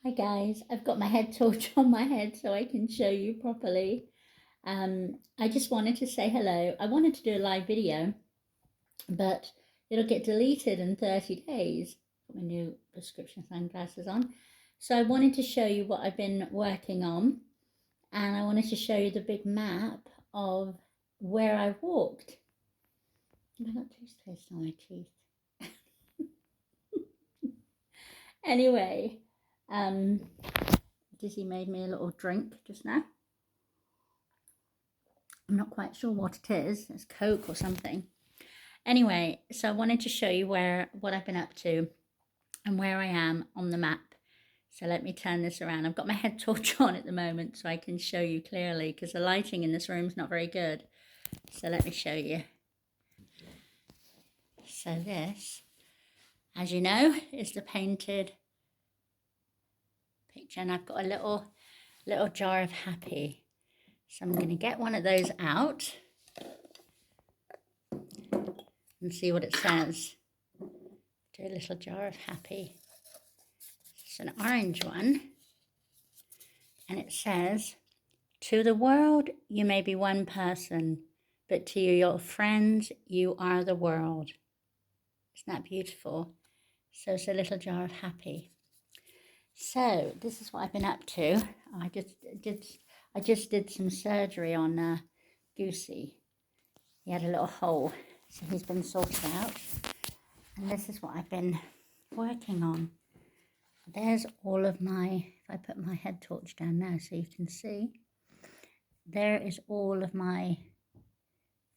Hi guys, I've got my head torch on my head so I can show you properly. I just wanted to say hello. I wanted to do a live video, but it'll get deleted in 30 days. Got my new prescription sunglasses on. So I wanted to show you what I've been working on, and I wanted to show you the big map of where I walked. Have I got toothpaste on my teeth? Anyway, Dizzy made me a little drink just now. I'm not quite sure what it is. It's Coke or something. Anyway, so I wanted to show you what I've been up to and where I am on the map. So let me turn this around. I've got my head torch on at the moment so I can show you clearly because the lighting in this room is not very good. So let me show you. So this, as you know, is the painted picture, and I've got a little jar of happy. So I'm going to get one of those out and see what it says. Do a little jar of happy. It's an orange one, and it says, "To the world you may be one person, but to your friends you are the world." Isn't that beautiful? So it's a little jar of happy. So this is what I've been up to. I just did some surgery on Goosey. He had a little hole, so he's been sorted out. And this is what I've been working on. There's all of my, if I put my head torch down now so you can see, there is all of my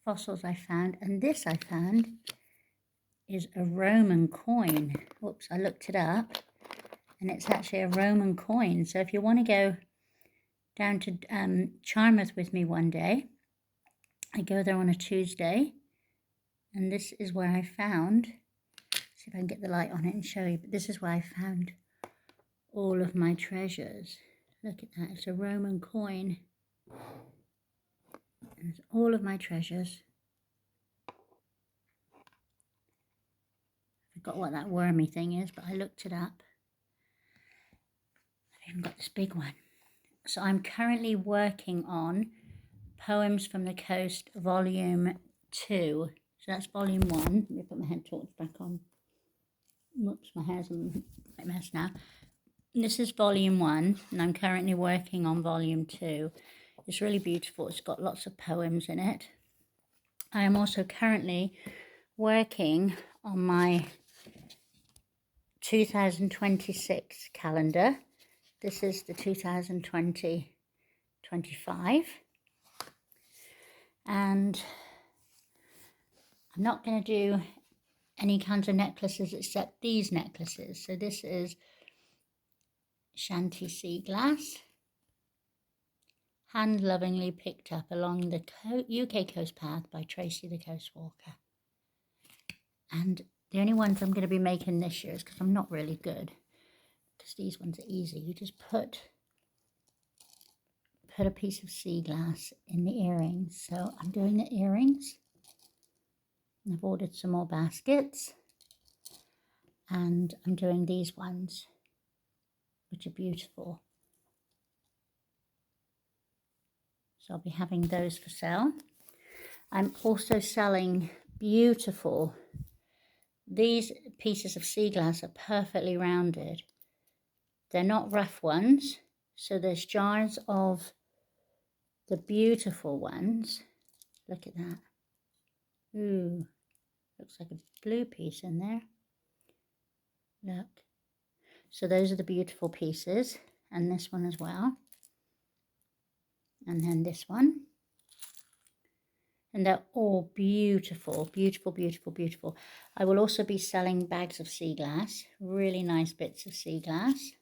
fossils I found. And this I found is a Roman coin. Whoops, I looked it up. And it's actually a Roman coin. So if you want to go down to Charmouth with me one day, I go there on a Tuesday. And this is where I found, see if I can get the light on it and show you, but this is where I found all of my treasures. Look at that, it's a Roman coin. And it's all of my treasures. I forgot what that wormy thing is, but I looked it up. I've even got this big one. So I'm currently working on Poems from the Coast, Volume 2. So that's Volume 1. Let me put my head torch back on. Whoops, my hair's a mess now. This is Volume 1, and I'm currently working on Volume 2. It's really beautiful. It's got lots of poems in it. I am also currently working on my 2026 calendar. This is the 2020-25. And I'm not going to do any kinds of necklaces except these necklaces. So this is Shanty Sea Glass, hand lovingly picked up along the UK coast path by Tracy the Coast Walker. And the only ones I'm going to be making this year is because I'm not really good, because these ones are easy. You just put a piece of sea glass in the earrings. So I'm doing the earrings. I've ordered some more baskets, and I'm doing these ones, which are beautiful. So I'll be having those for sale. I'm also selling beautiful, these pieces of sea glass are perfectly rounded. They're not rough ones. So there's jars of the beautiful ones. Look at that. Ooh, looks like a blue piece in there. Look. So those are the beautiful pieces, and this one as well. And then this one. And they're all beautiful, beautiful, beautiful, beautiful. I will also be selling bags of sea glass, really nice bits of sea glass,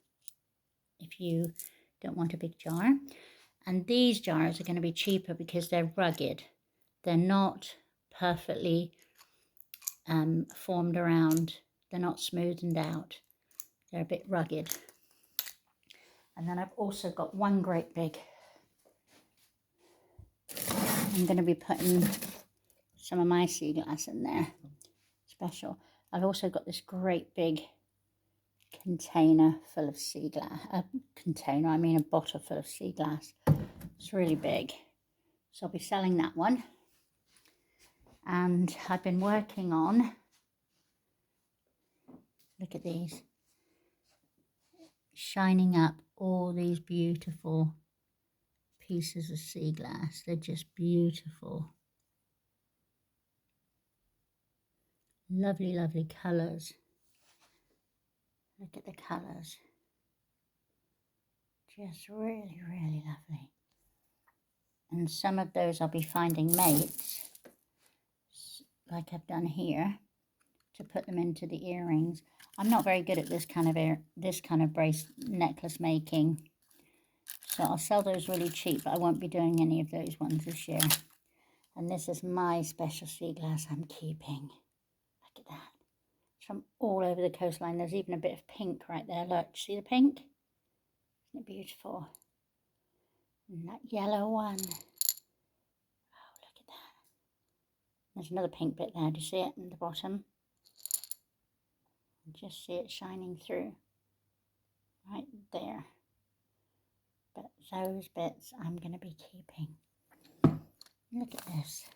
if you don't want a big jar. And these jars are going to be cheaper because they're rugged. They're not perfectly formed around. They're not smoothened out. They're a bit rugged. And then I've also got one great big, I'm going to be putting some of my sea glass in there, special. I've also got this great big container full of sea glass. A container, I mean a bottle full of sea glass. It's really big. So I'll be selling that one. And I've been working on, look at these, shining up all these beautiful pieces of sea glass. They're just beautiful. Lovely, lovely colours. Look at the colours. Just really, really lovely. And some of those I'll be finding mates, like I've done here, to put them into the earrings. I'm not very good at this kind of necklace making, so I'll sell those really cheap, but I won't be doing any of those ones this year. And this is my special sea glass I'm keeping. Look at that. It's from all over the coastline. There's even a bit of pink right there. Look, see the pink? Isn't it beautiful? And that yellow one. Oh, look at that. There's another pink bit there. Do you see it in the bottom? Just see it shining through. Right there. But those bits I'm going to be keeping. Look at this.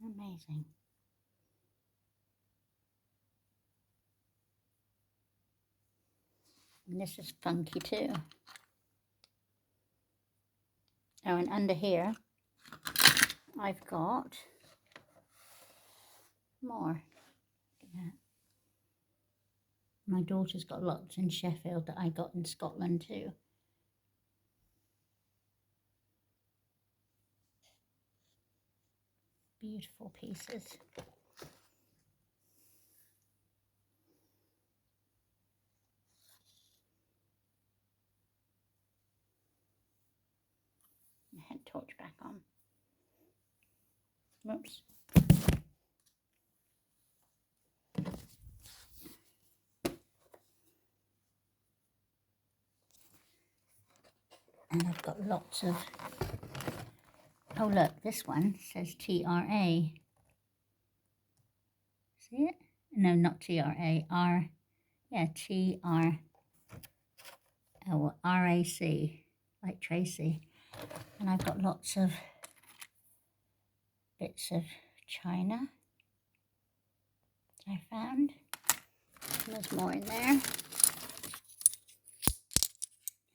Amazing. And this is funky too. Oh, and under here, I've got more. Look at that. My daughter's got lots in Sheffield that I got in Scotland too. Beautiful pieces. Head torch back on. Whoops. And I've got lots of, oh look, this one says TRA. See it? No, not TRA, yeah, TR, oh, RAC, like Tracy. And I've got lots of bits of china I found. And there's more in there.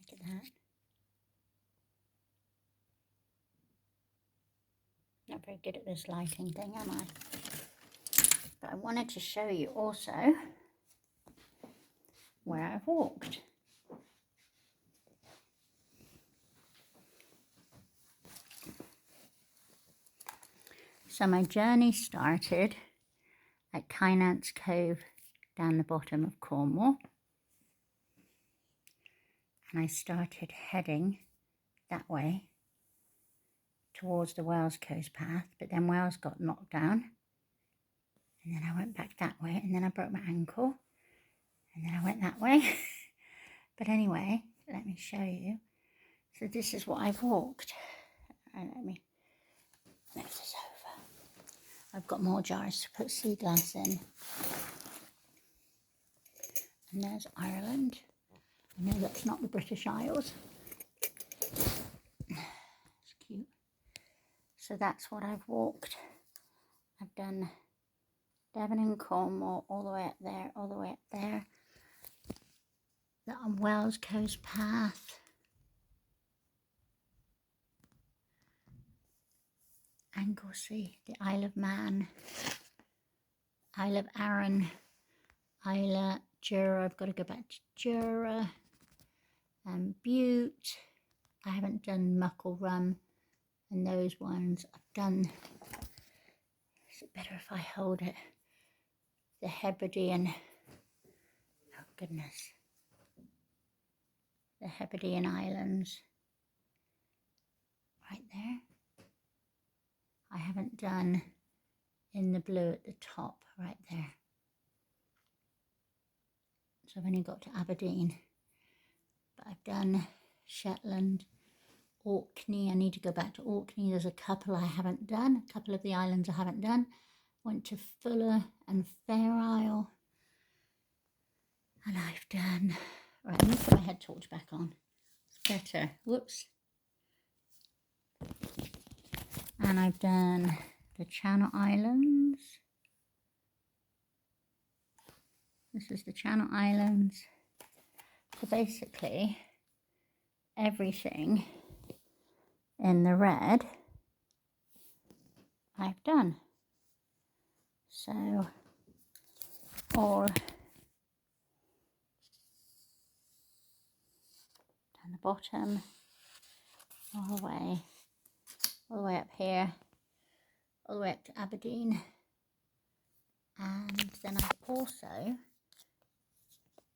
Look at that. Not very good at this lighting thing, am I? But I wanted to show you also where I've walked. So my journey started at Kynance Cove down the bottom of Cornwall. And I started heading that way towards the Wales Coast path, but then Wales got knocked down. And then I went back that way, and then I broke my ankle. And then I went that way. But anyway, let me show you. So this is what I've walked. And let me move this over. I've got more jars to put sea glass in. And there's Ireland. I know that's not the British Isles. It's cute. So that's what I've walked. I've done Devon and Cornwall, all the way up there, all the way up there. The Wales Coast Path. Anglesey, the Isle of Man, Isle of Arran, Isla, Jura. I've got to go back to Jura. Bute. I haven't done Muckle Rum and those ones. I've done, is it better if I hold it? The Hebridean, oh goodness. The Hebridean Islands. Right there. I haven't done in the blue at the top, right there. So I've only got to Aberdeen. But I've done Shetland, Orkney. I need to go back to Orkney. There's a couple I haven't done. A couple of the islands I haven't done. Went to Fuller and Fair Isle. And I've done, right, let me put my head torch back on. It's better. Whoops. And I've done the Channel Islands. This is the Channel Islands. So basically, everything in the red I've done. So, or down the bottom, all the way up here, all the way up to Aberdeen. And then I've also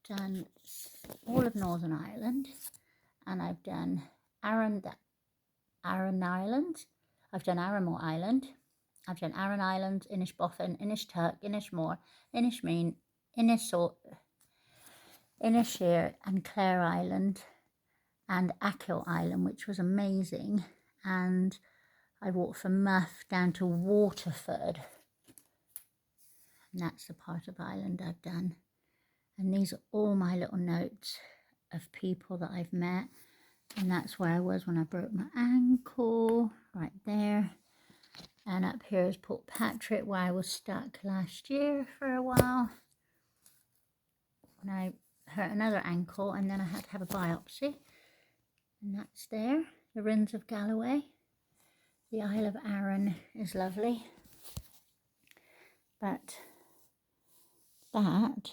done all of Northern Ireland, and I've done Arran Island, I've done Arranmore Island, I've done Arran Island, Inishbofin, Inishtuck, Inishmore, Inishmeen, Inisheer and Clare Island, and Achill Island, which was amazing. And I walked from Muff down to Waterford, and that's the part of Ireland I've done. And these are all my little notes of people that I've met. And that's where I was when I broke my ankle, right there. And up here is Port Patrick, where I was stuck last year for a while. And I hurt another ankle, and then I had to have a biopsy. And that's there, the Ruins of Galloway. The Isle of Arran is lovely. But that,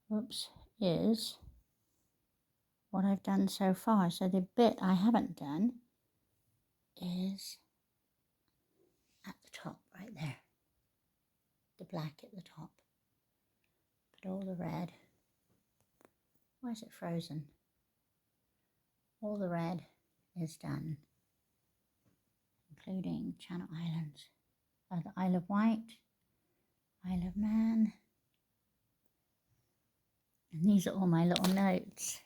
whoops, is what I've done so far. So the bit I haven't done is at the top, right there. The black at the top. But all the red, why is it frozen? All the red is done, including Channel Islands, the Isle of Wight, Isle of Man. And these are all my little notes.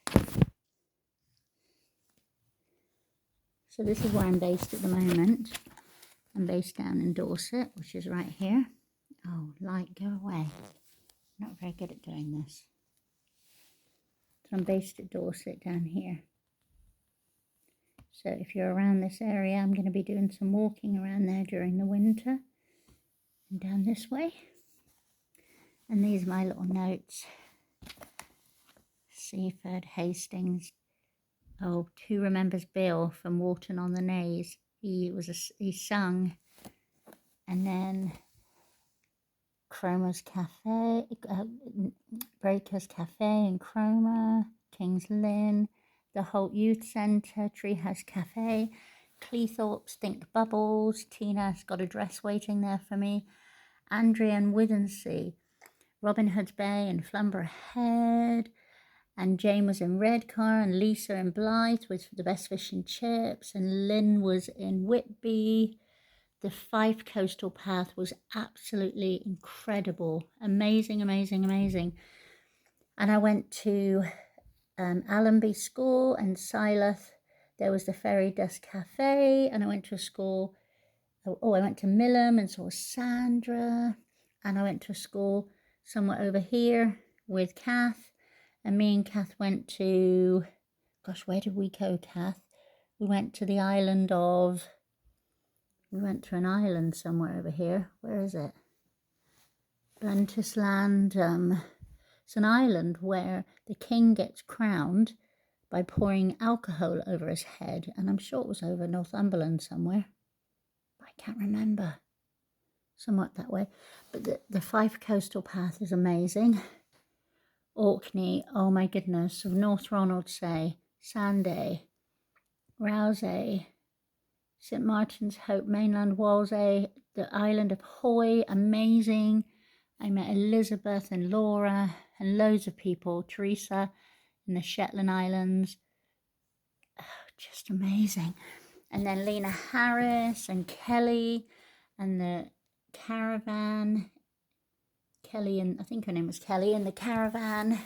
So this is where I'm based at the moment. I'm based down in Dorset, which is right here. Oh, light, go away. I'm not very good at doing this. So I'm based at Dorset down here. So if you're around this area, I'm going to be doing some walking around there during the winter. And down this way. And these are my little notes. Seaford, Hastings. Oh, who remembers Bill from Wharton on the Naze? He sung. And then Cromer's Cafe, Breakers Cafe in Cromer, King's Lynn, the Holt Youth Centre, Treehouse Cafe, Cleethorpes, Think Bubbles, Tina's got a dress waiting there for me, Andrea and Withensea, Robin Hood's Bay and Flumber Head, and Jane was in Redcar, and Lisa in Blythe with the best fish and chips, and Lynn was in Whitby. The Fife Coastal Path was absolutely incredible. Amazing, amazing, amazing. And I went to Allenby School and Sileth. There was the Fairy Dust Cafe, and I went to a school. I went to Millom and saw Sandra. And I went to a school somewhere over here with Kath. And me and Kath went to, gosh, where did we go, Kath? We went to the island of, we went to an island somewhere over here. Where is it? Blentisland. It's an island where the king gets crowned by pouring alcohol over his head. And I'm sure it was over Northumberland somewhere. I can't remember. Somewhat that way. But the Fife Coastal Path is amazing. Orkney, oh my goodness, of North Ronaldsay, Sanday, Rousay, St Martin's Hope, mainland Walsay, the island of Hoy, amazing. I met Elizabeth and Laura and loads of people, Teresa in the Shetland Islands, just amazing. And then Lena Harris and Kelly and the caravan. Kelly, and I think her name was Kelly, in the caravan.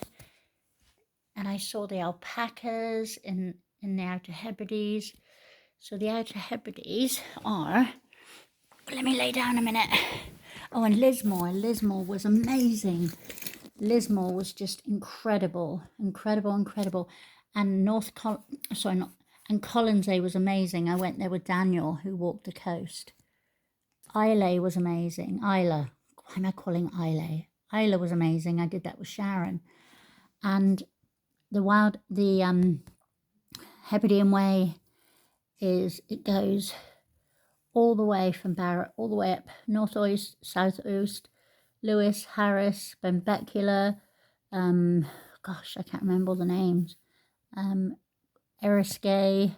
And I saw the alpacas in the Outer Hebrides. So the Outer Hebrides are, let me lay down a minute. Oh, and Lismore. Lismore was amazing. Lismore was just incredible, incredible, incredible. And and Colonsay was amazing. I went there with Daniel, who walked the coast. Islay was amazing. Isla. Why am I calling Islay? Isla was amazing. I did that with Sharon. And the Hebridean Way it goes all the way from Barrett, all the way up North East, South East, Lewis, Harris, Benbecula, gosh, I can't remember all the names, Eriskay,